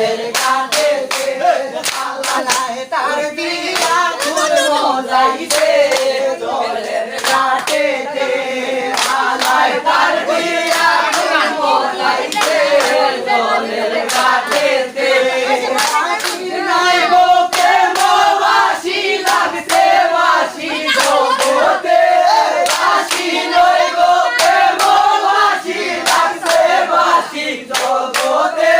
জলের ঘাটেতে হালায় তার দিয়া ফুল মজাইছে জলের ঘাটেতে হালায় তার দিয়া ফুল মজাইছে জলের ঘাটেতে নাই গো প্রেমবাসী লাগছে বাসি জগতে বাসি নয় গো প্রেমবাসী লাগছে বাসি জগতে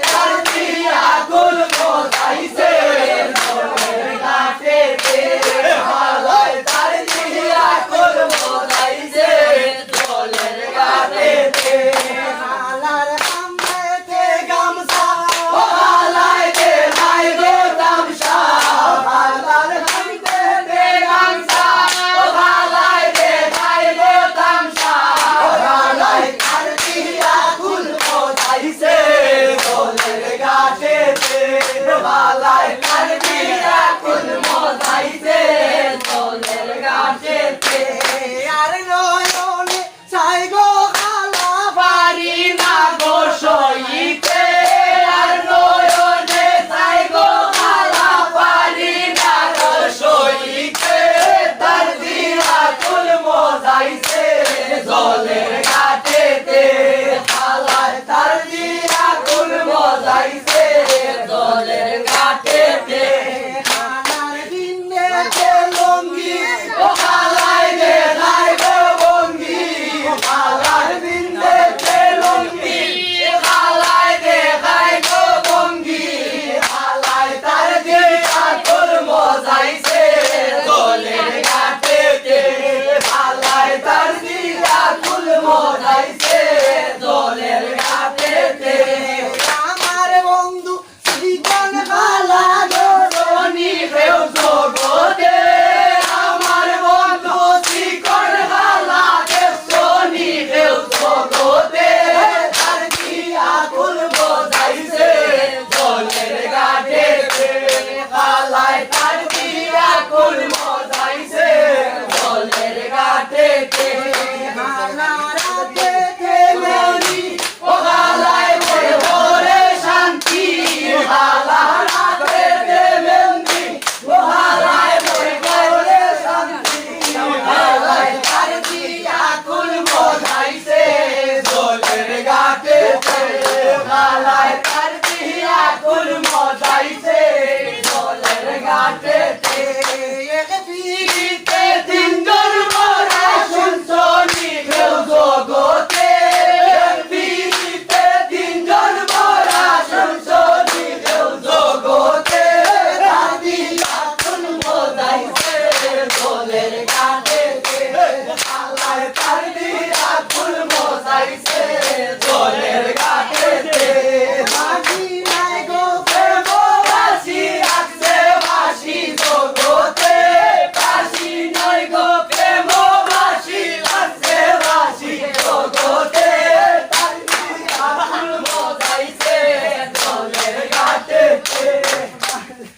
তার দিয়া ফুল মজাইছে জলের ঘাটেতে হালায় তার দিয়া ফুল মজাইছে জলের ঘাটেতে হালার সামনেতে গামছা ও হালায় দে নাই গো তামসা হালার সামনেতে গামছা ও হালায় দে নাই গো তামসা হালায় তার দিয়া ফুল মজাইছে জলের ঘাটেতে হালায় তার দিয়া ফুল মজাইছে জলের ঘাটেতে আর নয়নে চাই গো খালা পারি না গো সইতে আর নয়নে চাই গো খালা পারি না গো সইতে তার দিয়া ফুল মজাইছে জলের ঘাটেতে হালায় তার দিয়া ফুল মজাইছে জলের ঘাটেতে হালার দিনে লঙ্গি ও হালায় দে নাই গো বঙ্গি হালার দিনে লঙ্গি হালায় দে নাই গো বঙ্গি হালায় তার দিয়া ফুল মজাইছে জলের ঘাটেতে হালায় তার দিয়া ফুল মজাইছে জলের ঘাটেতে আমার বন্ধু শ্রীজন বালা ধরণী হেউ জগতে আমার বন্ধু শ্রীকর বালা দেশনি হেউ জগতে তার দিয়া ফুল মজাইছে জলের ঘাটেতে হালায় তার দিয়া ফুল মজাইছে জলের ঘাটেতে হালা রাতেতে মনি ও হালায় ভরে ভরে শান্তি হালা রাতেতে মনি ও হালায় ভরে ভরে শান্তি হালায় তার দিয়া ফুল মজাইছে জলের ঘাটেতে হালায় তার দিয়া ফুল মজাইছে জলের ঘাটেতে